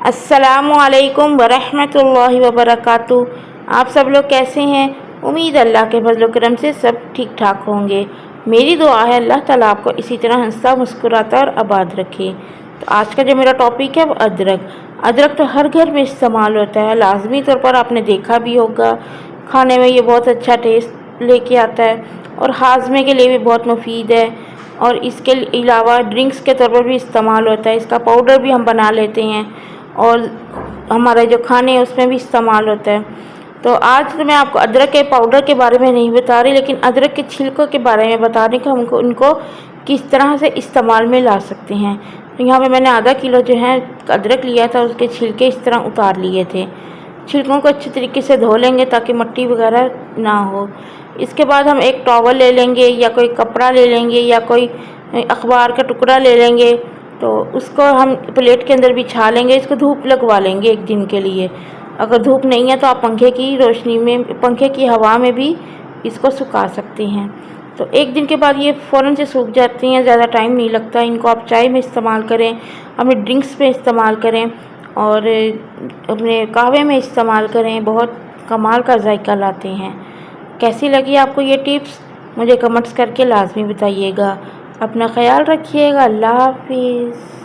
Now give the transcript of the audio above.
अस्सलामुअलैकुम वरहमतुल्लाहि वबरकातुहू। आप सब लोग कैसे हैं? उम्मीद अल्लाह के फजल करम से सब ठीक ठाक होंगे। मेरी दुआ है अल्लाह ताला आपको इसी तरह हंसता मुस्कुराता और आबाद रखे। तो आज का जो मेरा टॉपिक है वो अदरक। अदरक तो हर घर में इस्तेमाल होता है, लाजमी तौर पर आपने देखा भी होगा। खाने में ये बहुत अच्छा टेस्ट लेके आता है और हाजमे के लिए भी बहुत मुफीद है। और इसके अलावा ड्रिंक्स के तौर पर भी इस्तेमाल होता है। इसका पाउडर भी हम बना लेते हैं और हमारे जो खाने हैं उसमें भी इस्तेमाल होता है। तो आज तो मैं आपको अदरक के पाउडर के बारे में नहीं बता रही, लेकिन अदरक के छिलकों के बारे में बता रही कि हमको उनको किस तरह से इस्तेमाल में ला सकते हैं। तो यहाँ पे मैंने आधा किलो जो है अदरक लिया था, उसके छिलके इस तरह उतार लिए थे। छिलकों को अच्छे तरीके से धो लेंगे ताकि मिट्टी वगैरह ना हो। इसके बाद हम एक टॉवल ले लेंगे या कोई कपड़ा ले लेंगे या कोई अखबार का टुकड़ा ले लेंगे। तो उसको हम प्लेट के अंदर बिछा लेंगे, इसको धूप लगवा लेंगे एक दिन के लिए। अगर धूप नहीं है तो आप पंखे की रोशनी में, पंखे की हवा में भी इसको सुखा सकते हैं। तो एक दिन के बाद ये फ़ौरन से सूख जाती हैं, ज़्यादा टाइम नहीं लगता। इनको आप चाय में इस्तेमाल करें, अपने ड्रिंक्स में इस्तेमाल करें और अपने कहवे में इस्तेमाल करें। बहुत कमाल का जायका लाते हैं। कैसी लगी आपको ये टिप्स? मुझे कमेंट्स करके लाजमी बताइएगा। अपना ख्याल रखिएगा। अल्लाह हाफिज़।